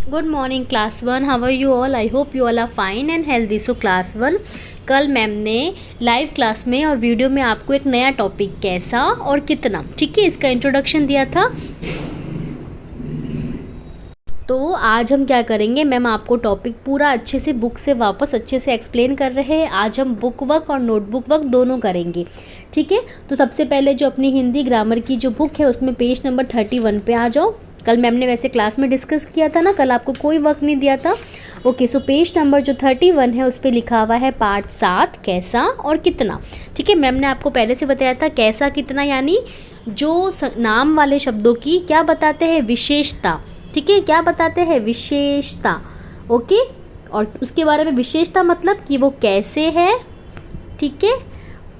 Good morning class one, how are you all? I hope you all are fine and healthy. So class one, कल ma'am ने live class में और video में आपको एक नया टॉपिक कैसा और कितना, ठीक है, इसका इंट्रोडक्शन दिया था। तो आज हम क्या करेंगे, मैम आपको टॉपिक पूरा अच्छे से बुक से वापस अच्छे से एक्सप्लेन कर रहे हैं। आज हम बुक वर्क और नोटबुक वर्क दोनों करेंगे, ठीक है। तो सबसे पहले जो अपनी हिंदी ग्रामर की जो बुक है उसमें पेज नंबर 31 पे आ जाओ। कल मैम ने वैसे क्लास में डिस्कस किया था ना, कल आपको कोई वर्क नहीं दिया था। ओके, सो पेज नंबर जो 31 है उस पर लिखा हुआ है पार्ट 7 कैसा और कितना, ठीक है। मैम ने आपको पहले से बताया था कैसा कितना यानी जो नाम वाले शब्दों की क्या बताते हैं, विशेषता, ठीक है, क्या बताते हैं, विशेषता। ओके, और उसके बारे में विशेषता मतलब कि वो कैसे है, ठीक है,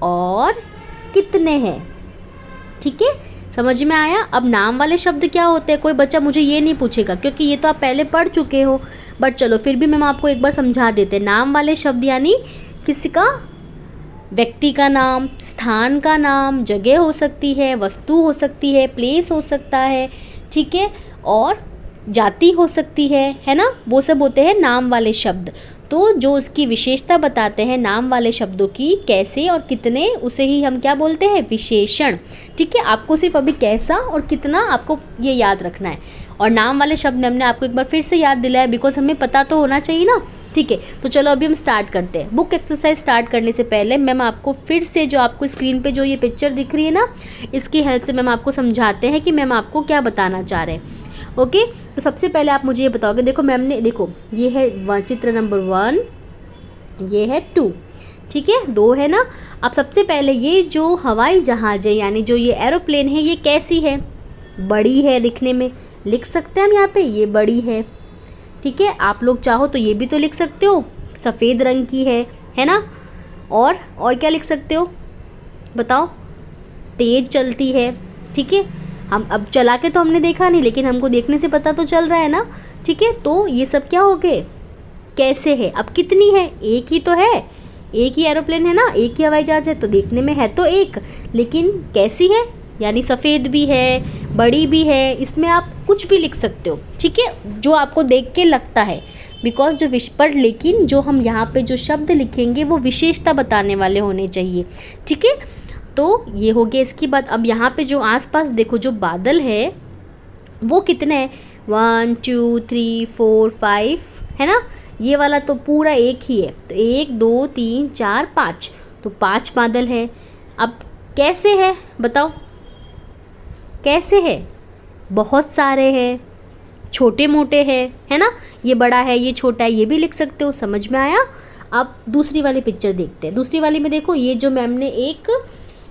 और कितने हैं, ठीक है, समझ में आया। अब नाम वाले शब्द क्या होते हैं, कोई बच्चा मुझे ये नहीं पूछेगा क्योंकि ये तो आप पहले पढ़ चुके हो, बट चलो फिर भी मैम आपको एक बार समझा देते हैं। नाम वाले शब्द यानी किसी का, व्यक्ति का नाम, स्थान का नाम, जगह हो सकती है, वस्तु हो सकती है, प्लेस हो सकता है, ठीक है, और जाति हो सकती है ना, वो सब होते हैं नाम वाले शब्द। तो जो उसकी विशेषता बताते हैं नाम वाले शब्दों की, कैसे और कितने, उसे ही हम क्या बोलते हैं, विशेषण, ठीक है। आपको सिर्फ अभी कैसा और कितना आपको ये याद रखना है, और नाम वाले शब्द हमने आपको एक बार फिर से याद दिलाया बिकॉज हमें पता तो होना चाहिए ना, ठीक है। तो चलो अभी हम स्टार्ट करते हैं। बुक एक्सरसाइज स्टार्ट करने से पहले मैम आपको फिर से जो आपको स्क्रीन पे जो ये पिक्चर दिख रही है ना, इसकी हेल्प से मैम आपको समझाते हैं कि मैम आपको क्या बताना चाह रहे हैं। ओके, तो सबसे पहले आप मुझे ये बताओगे, देखो मैम ने, देखो ये है चित्र नंबर 1, ये है 2, ठीक है, 2 है ना। अब सबसे पहले ये जो हवाई जहाज़ है यानी जो ये एरोप्लेन है, ये कैसी है, बड़ी है दिखने में, लिख सकते हैं हम यहाँ पे, ये बड़ी है, ठीक है। आप लोग चाहो तो ये भी तो लिख सकते हो, सफ़ेद रंग की है ना। और क्या लिख सकते हो बताओ, तेज़ चलती है, ठीक है। हम अब चला के तो हमने देखा नहीं, लेकिन हमको देखने से पता तो चल रहा है ना, ठीक है। तो ये सब क्या हो गए, कैसे है। अब कितनी है, एक ही तो है, एक ही एरोप्लेन है ना, एक ही हवाई जहाज़ है, तो देखने में है तो एक, लेकिन कैसी है यानी सफ़ेद भी है, बड़ी भी है, इसमें आप कुछ भी लिख सकते हो, ठीक है, जो आपको देख के लगता है। बिकॉज जो पर लेकिन जो हम यहाँ पे जो शब्द लिखेंगे वो विशेषता बताने वाले होने चाहिए, ठीक है। तो ये हो गया इसकी बात। अब यहाँ पे जो आसपास देखो जो बादल है वो कितने हैं, 1 2 3 4 5 है ना, ये वाला तो पूरा एक ही है, तो 1 2 3 4 5, तो 5 बादल है। अब कैसे है बताओ, कैसे है, बहुत सारे हैं, छोटे मोटे हैं, है ना, ये बड़ा है, ये छोटा है, ये भी लिख सकते हो, समझ में आया। अब दूसरी वाली पिक्चर देखते हैं। दूसरी वाली में देखो, ये जो मैम ने एक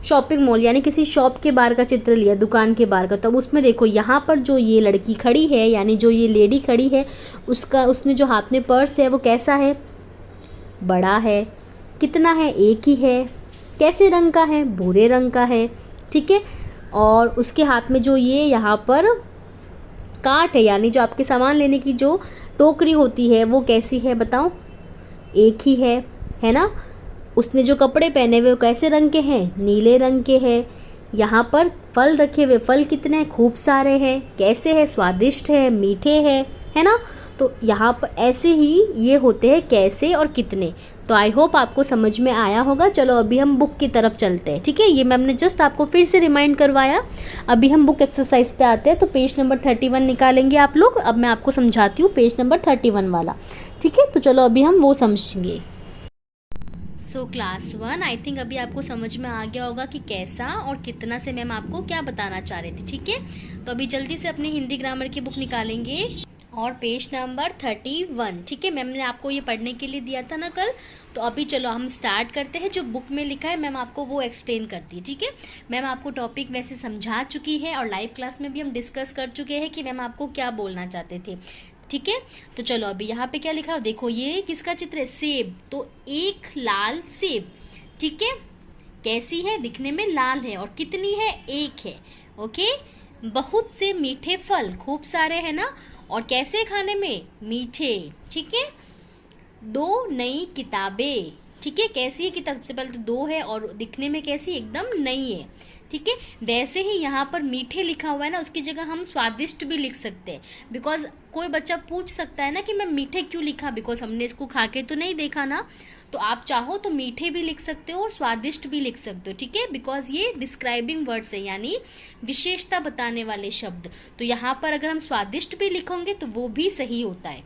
शॉपिंग मॉल यानी किसी शॉप के बाहर का चित्र लिया, दुकान के बाहर का, तो उसमें देखो यहाँ पर जो ये लड़की खड़ी है यानी जो ये लेडी खड़ी है, उसने जो हाथ में पर्स है वो कैसा है, बड़ा है, कितना है, एक ही है, कैसे रंग का है, भूरे रंग का है, ठीक है। और उसके हाथ में जो ये यहाँ पर कार्ट है यानी जो आपके सामान लेने की जो टोकरी होती है वो कैसी है बताओ, एक ही है ना। उसने जो कपड़े पहने हुए वो कैसे रंग के हैं, नीले रंग के हैं। यहाँ पर फल रखे हुए, फल कितने हैं, खूब सारे हैं, कैसे है, स्वादिष्ट है, मीठे हैं, है ना। तो यहाँ पर ऐसे ही ये होते हैं कैसे और कितने। तो आई होप आपको समझ में आया होगा। चलो अभी हम बुक की तरफ चलते हैं, ठीक है। ये मैम ने जस्ट आपको फिर से रिमाइंड करवाया। अभी हम बुक एक्सरसाइज पे आते हैं। तो पेज नंबर 31 निकालेंगे आप लोग। अब मैं आपको समझाती हूँ पेज नंबर 31 वाला, ठीक है। तो चलो अभी हम वो समझेंगे। सो क्लास 1, आई थिंक अभी आपको समझ में आ गया होगा कि कैसा और कितना से मैम आपको क्या बताना चाह रही थी, ठीक है। तो अभी जल्दी से अपनी हिंदी ग्रामर की बुक निकालेंगे और पेज नंबर 31, ठीक है। मैम ने आपको ये पढ़ने के लिए दिया था ना कल, तो अभी चलो हम स्टार्ट करते हैं। जो बुक में लिखा है मैम आपको वो एक्सप्लेन करती है, ठीक है। मैम आपको टॉपिक वैसे समझा चुकी है और लाइव क्लास में भी हम डिस्कस कर चुके हैं कि मैम आपको क्या बोलना चाहते थे, ठीक है। तो चलो अभी यहाँ पे क्या लिखा है देखो, ये किसका चित्र है, सेब, तो एक लाल सेब, ठीक है, कैसी है, दिखने में लाल है, और कितनी है, एक है, ओके। बहुत से मीठे फल, खूब सारे है ना, और कैसे खाने में, मीठे, ठीक है। 2 नई किताबें, ठीक है, कैसी है किताब, सबसे पहले तो 2 है और दिखने में कैसी, एकदम नई है, ठीक है। वैसे ही यहाँ पर मीठे लिखा हुआ है ना, उसकी जगह हम स्वादिष्ट भी लिख सकते हैं। बिकॉज कोई बच्चा पूछ सकता है ना कि मैं मीठे क्यों लिखा, बिकॉज हमने इसको खा के तो नहीं देखा ना। तो आप चाहो तो मीठे भी लिख सकते हो और स्वादिष्ट भी लिख सकते हो, ठीक है। बिकॉज ये डिस्क्राइबिंग वर्ड्स है, यानी विशेषता बताने वाले शब्द। तो यहाँ पर अगर हम स्वादिष्ट भी लिखेंगे तो वो भी सही होता है।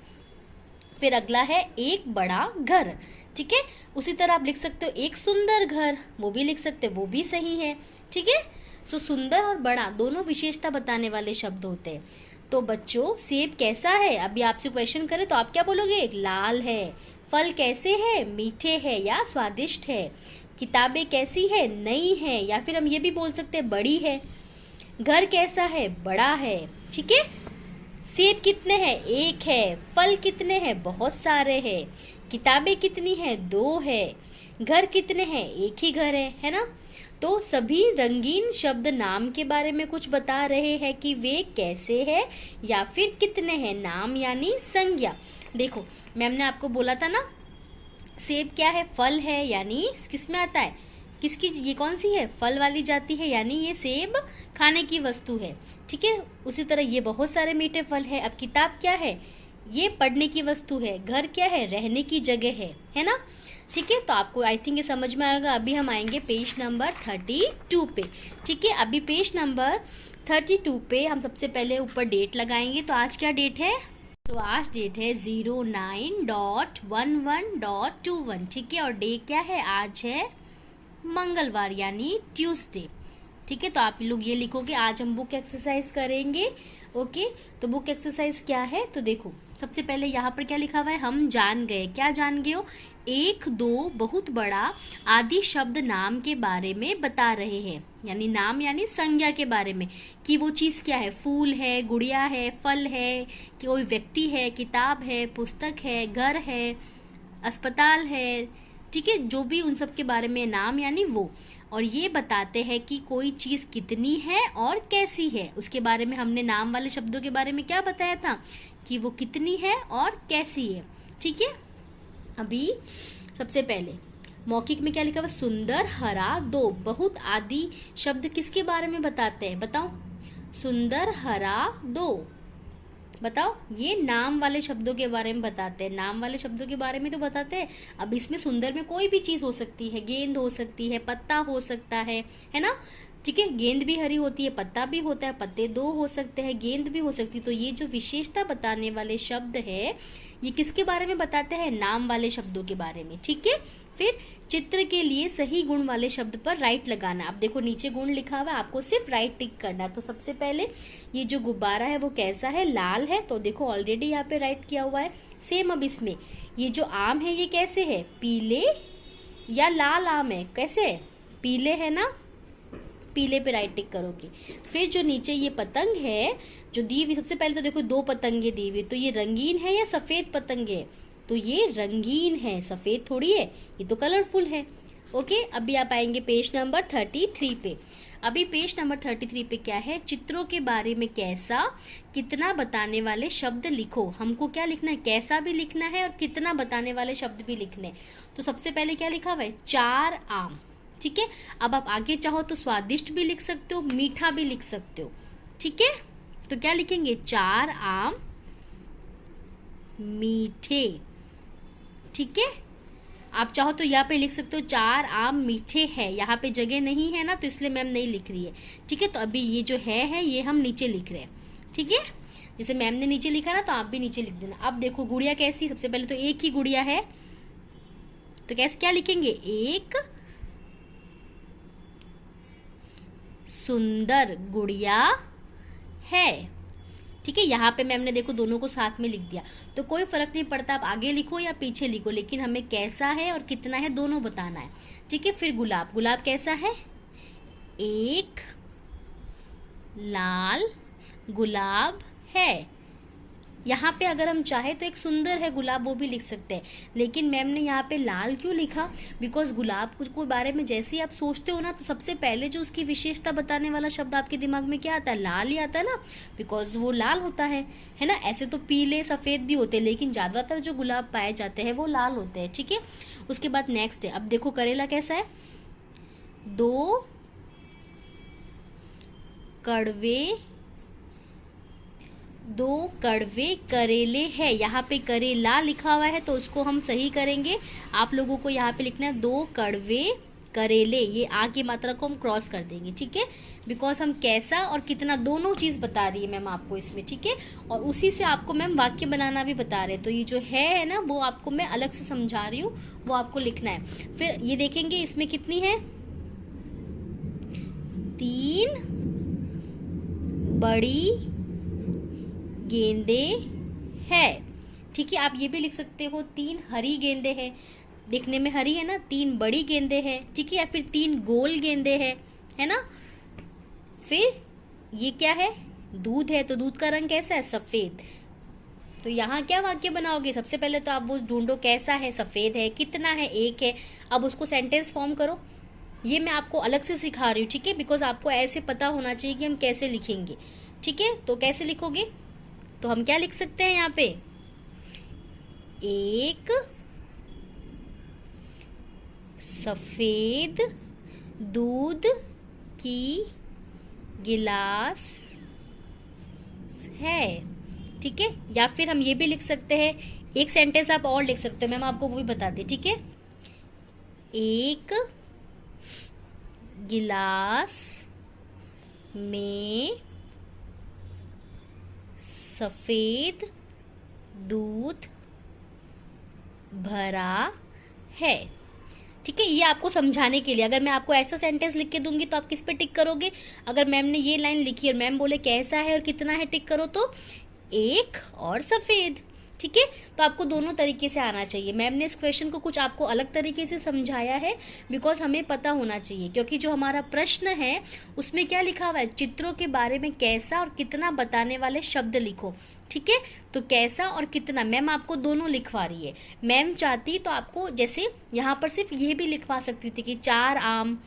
फिर अगला है एक बड़ा घर, ठीक है। उसी तरह आप लिख सकते हो एक सुंदर घर, वो भी लिख सकते हो, वो भी सही है, ठीक है। सो सुंदर और बड़ा दोनों विशेषता बताने वाले शब्द होते हैं। तो बच्चों, सेब कैसा है, अभी आपसे क्वेश्चन करे तो आप क्या बोलोगे, लाल है। फल कैसे है, मीठे है या स्वादिष्ट है। किताबें कैसी है, नई है, या फिर हम ये भी बोल सकते हैं बड़ी है। घर कैसा है, बड़ा है, ठीक है। सेब कितने हैं, एक है। फल कितने हैं, बहुत सारे हैं। किताबें कितनी हैं, 2 है। घर कितने हैं, एक ही घर है ना। तो सभी रंगीन शब्द नाम के बारे में कुछ बता रहे हैं कि वे कैसे हैं या फिर कितने हैं। नाम यानी संज्ञा। देखो, मैम ने आपको बोला था ना, सेब क्या है, फल है, यानी किस में आता है, किसकी, ये कौन सी है, फल वाली जाति है, यानी ये सेब खाने की वस्तु है, ठीक है। उसी तरह ये बहुत सारे मीठे फल है। अब किताब क्या है, ये पढ़ने की वस्तु है। घर क्या है, रहने की जगह है ना, ठीक है। तो आपको आई थिंक ये समझ में आएगा। अभी हम आएंगे पेज नंबर 32 पे, ठीक है। अभी पेज नंबर 32 पे हम सबसे पहले ऊपर डेट लगाएंगे। तो आज क्या डेट है, तो आज डेट है 09.11.21, ठीक है। और डे क्या है, आज है मंगलवार यानी ट्यूसडे, ठीक है। तो आप लोग ये लिखोगे, आज हम बुक एक्सरसाइज करेंगे, ओके। तो बुक एक्सरसाइज क्या है, तो देखो सबसे पहले यहाँ पर क्या लिखा हुआ है, हम जान गए। क्या जान गए हो, एक, दो, बहुत बड़ा आदि शब्द नाम के बारे में बता रहे हैं, यानी नाम यानी संज्ञा के बारे में, कि वो चीज़ क्या है, फूल है, गुड़िया है, फल है, कि कोई व्यक्ति है, किताब है, पुस्तक है, घर है, अस्पताल है, ठीक है। जो भी उन सब के बारे में नाम यानी वो। और ये बताते हैं कि कोई चीज़ कितनी है और कैसी है। उसके बारे में हमने नाम वाले शब्दों के बारे में क्या बताया था, कि वो कितनी है और कैसी है, ठीक है। अभी सबसे पहले मौखिक में क्या लिखा हुआ, सुंदर, हरा, 2, बहुत आदि शब्द किसके बारे में बताते हैं, बताओ। सुंदर, हरा, 2, बताओ। ये नाम वाले शब्दों के बारे में बताते हैं। नाम वाले शब्दों के बारे में तो बताते हैं। अब इसमें सुंदर में कोई भी चीज़ हो सकती है, गेंद हो सकती है, पत्ता हो सकता है ना, ठीक है। गेंद भी हरी होती है, पत्ता भी होता है, पत्ते 2 हो सकते हैं, गेंद भी हो सकती है। तो ये जो विशेषता बताने वाले शब्द है, ये किसके बारे में बताते हैं, नाम वाले शब्दों के बारे में, ठीक है। फिर चित्र के लिए सही गुण वाले शब्द पर राइट लगाना। अब देखो नीचे गुण लिखा हुआ है, आपको सिर्फ राइट टिक करना। तो सबसे पहले ये जो गुब्बारा है वो कैसा है, लाल है, तो देखो ऑलरेडी यहाँ पे राइट किया हुआ है। सेम अब इसमें ये जो आम है ये कैसे है, पीले या लाल आम है, कैसे है, पीले है ना, पीले पे राइट टिक करोगे। फिर जो नीचे ये पतंग है जो दी हुई, सबसे पहले तो देखो 2 पतंगे दी हुई, तो ये रंगीन है या सफ़ेद पतंग है, तो ये रंगीन है, सफ़ेद थोड़ी है, ये तो कलरफुल है, ओके। अभी आप आएंगे पेज नंबर 33 पे। अभी पेज नंबर 33 पे क्या है, चित्रों के बारे में कैसा, कितना बताने वाले शब्द लिखो। हमको क्या लिखना है, कैसा भी लिखना है और कितना बताने वाले शब्द भी लिखने। तो सबसे पहले क्या लिखा हुआ है, 4 आम, ठीक है। अब आप आगे चाहो तो स्वादिष्ट भी लिख सकते हो, मीठा भी लिख सकते हो, ठीक है। तो क्या लिखेंगे, 4 आम मीठे, ठीक है। आप चाहो तो यहाँ पे लिख सकते हो 4 आम मीठे हैं। यहाँ पे जगह नहीं है ना, तो इसलिए मैम नहीं लिख रही है, ठीक है। तो अभी ये जो है ये हम नीचे लिख रहे हैं, ठीक है। जैसे मैम ने नीचे लिखा ना, तो आप भी नीचे लिख देना। अब देखो गुड़िया कैसी, सबसे पहले तो एक ही गुड़िया है, तो कैसे क्या लिखेंगे, एक सुंदर गुड़िया है, ठीक है। यहाँ पे मैम ने देखो दोनों को साथ में लिख दिया, तो कोई फर्क नहीं पड़ता आप आगे लिखो या पीछे लिखो, लेकिन हमें कैसा है और कितना है दोनों बताना है, ठीक है। फिर गुलाब, गुलाब कैसा है, एक लाल गुलाब है। यहाँ पे अगर हम चाहे तो एक सुंदर है गुलाब वो भी लिख सकते हैं, लेकिन मैम ने यहाँ पे लाल क्यों लिखा, बिकॉज गुलाब को बारे में जैसे ही आप सोचते हो ना, तो सबसे पहले जो उसकी विशेषता बताने वाला शब्द आपके दिमाग में क्या आता है, लाल ही आता है ना, बिकॉज वो लाल होता है ना। ऐसे तो पीले सफ़ेद भी होते हैं, लेकिन ज़्यादातर जो गुलाब पाए जाते हैं वो लाल होते हैं, ठीक है। उसके बाद नेक्स्ट है, अब देखो करेला कैसा है, 2 कड़वे, 2 कड़वे करेले है। यहाँ पे करेला लिखा हुआ है तो उसको हम सही करेंगे। आप लोगों को यहाँ पे लिखना है 2 कड़वे करेले। ये आ की मात्रा को हम क्रॉस कर देंगे, ठीक है, बिकॉज हम कैसा और कितना दोनों चीज़ बता रही है मैम आपको इसमें, ठीक है। और उसी से आपको मैम वाक्य बनाना भी बता रहे हैं। तो ये जो है ना वो आपको मैं अलग से समझा रही हूँ, वो आपको लिखना है। फिर ये देखेंगे इसमें कितनी है, 3 बड़ी गेंदे है, ठीक है। आप ये भी लिख सकते हो 3 हरी गेंदे हैं, देखने में हरी है ना, 3 बड़ी गेंदे हैं, ठीक है, या फिर 3 गोल गेंदे हैं, है ना। फिर ये क्या है, दूध है, तो दूध का रंग कैसा है, सफेद। तो यहाँ क्या वाक्य बनाओगे, सबसे पहले तो आप वो ढूंढो कैसा है, सफेद है, कितना है, 1 है। अब उसको सेंटेंस फॉर्म करो। ये मैं आपको अलग से सिखा रही हूँ, ठीक है, बिकॉज आपको ऐसे पता होना चाहिए कि हम कैसे लिखेंगे, ठीक है। तो कैसे लिखोगे, तो हम क्या लिख सकते हैं यहाँ पे, 1 सफेद दूध की गिलास है, ठीक है। या फिर हम ये भी लिख सकते हैं, एक सेंटेंस आप और लिख सकते हो, मैम आपको वो भी बता दें, ठीक है। 1 गिलास में सफेद दूध भरा है, ठीक है। ये आपको समझाने के लिए, अगर मैं आपको ऐसा सेंटेंस लिख के दूंगी तो आप किस पे टिक करोगे, अगर मैम ने ये लाइन लिखी और मैम बोले कैसा है और कितना है, टिक करो तो 1 और सफेद, ठीक है। तो आपको दोनों तरीके से आना चाहिए। मैम ने इस क्वेश्चन को कुछ आपको अलग तरीके से समझाया है, बिकॉज हमें पता होना चाहिए, क्योंकि जो हमारा प्रश्न है उसमें क्या लिखा हुआ है, चित्रों के बारे में कैसा और कितना बताने वाले शब्द लिखो, ठीक है। तो कैसा और कितना मैम आपको दोनों लिखवा रही है। मैम चाहती तो आपको जैसे यहाँ पर सिर्फ ये भी लिखवा सकती थी कि 4 आम,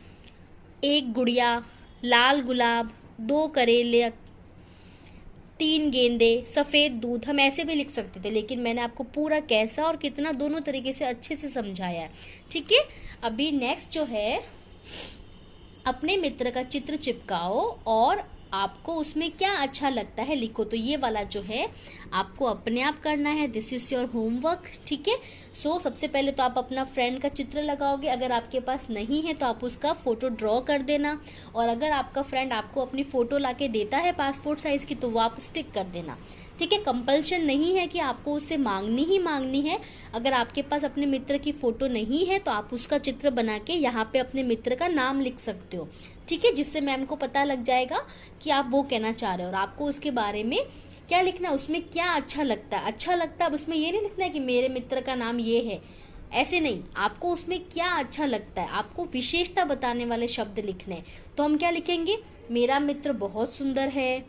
1 गुड़िया, लाल गुलाब, 2 करेले, 3 गेंदे, सफ़ेद दूध, हम ऐसे भी लिख सकते थे, लेकिन मैंने आपको पूरा कैसा और कितना दोनों तरीके से अच्छे से समझाया है, ठीक है। अभी नेक्स्ट जो है, अपने मित्र का चित्र चिपकाओ और आपको उसमें क्या अच्छा लगता है लिखो। तो ये वाला जो है आपको अपने आप करना है, दिस इज योर होमवर्क, ठीक है। सो सबसे पहले तो आप अपना फ्रेंड का चित्र लगाओगे, अगर आपके पास नहीं है तो आप उसका फोटो ड्रॉ कर देना, और अगर आपका फ्रेंड आपको अपनी फोटो लाके देता है पासपोर्ट साइज की तो वो आप स्टिक कर देना, ठीक है। कंपल्शन नहीं है कि आपको उससे मांगनी ही मांगनी है। अगर आपके पास अपने मित्र की फोटो नहीं है तो आप उसका चित्र बना के यहाँ पे अपने मित्र का नाम लिख सकते हो, ठीक है, जिससे मैम को पता लग जाएगा कि आप वो कहना चाह रहे हो। और आपको उसके बारे में क्या लिखना है, उसमें क्या अच्छा लगता है, अच्छा लगता है। अब उसमें ये नहीं लिखना है कि मेरे मित्र का नाम ये है, ऐसे नहीं, आपको उसमें क्या अच्छा लगता है, आपको विशेषता बताने वाले शब्द लिखने हैं। तो हम क्या लिखेंगे, मेरा मित्र बहुत सुंदर है,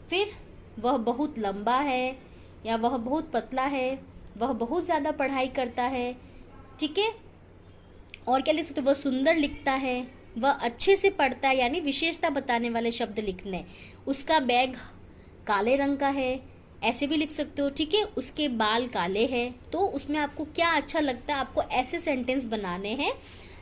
फिर वह बहुत लंबा है, या वह बहुत पतला है, वह बहुत ज़्यादा पढ़ाई करता है, ठीक है। और क्या लिख सकते हो, वह सुंदर लिखता है, वह अच्छे से पढ़ता है, यानी विशेषता बताने वाले शब्द लिखने। उसका बैग काले रंग का है, ऐसे भी लिख सकते हो, ठीक है। उसके बाल काले हैं, तो उसमें आपको क्या अच्छा लगता है, आपको ऐसे सेंटेंस बनाने हैं,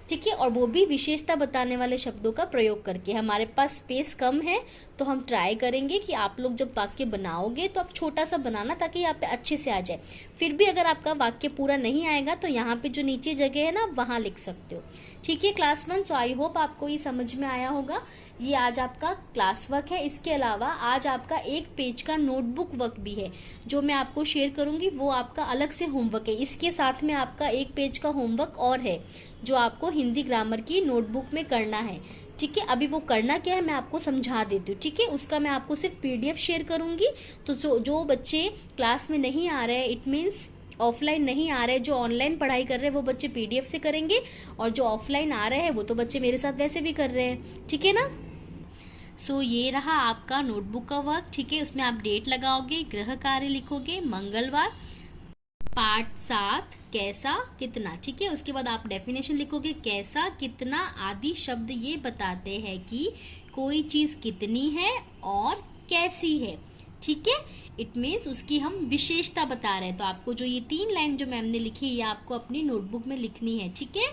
ठीक है। और वो भी विशेषता बताने वाले शब्दों का प्रयोग करके। हमारे पास स्पेस कम है तो हम ट्राई करेंगे कि आप लोग जब वाक्य बनाओगे तो आप छोटा सा बनाना, ताकि यहाँ पे अच्छे से आ जाए। फिर भी अगर आपका वाक्य पूरा नहीं आएगा तो यहाँ पे जो नीचे जगह है ना वहाँ लिख सकते हो, ठीक है। क्लास 1, सो आई होप आपको ये समझ में आया होगा। ये आज आपका क्लास वर्क है। इसके अलावा आज आपका 1 पेज का नोटबुक वर्क भी है जो मैं आपको शेयर करूंगी, वो आपका अलग से होमवर्क है। इसके साथ में आपका 1 पेज का होमवर्क और है जो आपको हिंदी ग्रामर की नोटबुक में करना है, ठीक है। अभी वो करना क्या है मैं आपको समझा देती हूँ, ठीक है। उसका मैं आपको सिर्फ PDF शेयर करूंगी। तो जो बच्चे क्लास में नहीं आ रहे हैं, इट मीन्स ऑफलाइन नहीं आ रहे, जो ऑनलाइन पढ़ाई कर रहे हैं वो बच्चे PDF से करेंगे, और जो ऑफलाइन आ रहे हैं वो तो बच्चे मेरे साथ वैसे भी कर रहे हैं, ठीक है ना। सो ये रहा आपका नोटबुक का वर्क, ठीक है। उसमें आप डेट लगाओगे, गृह कार्य लिखोगे, मंगलवार, पाठ 7, कैसा कितना, ठीक है। उसके बाद आप डेफिनेशन लिखोगे, कैसा कितना आदि शब्द ये बताते हैं कि कोई चीज कितनी है और कैसी है, ठीक है। इट मीन्स उसकी हम विशेषता बता रहे हैं। तो आपको जो ये 3 लाइन जो मैम ने लिखी है ये आपको अपनी नोटबुक में लिखनी है, ठीक है।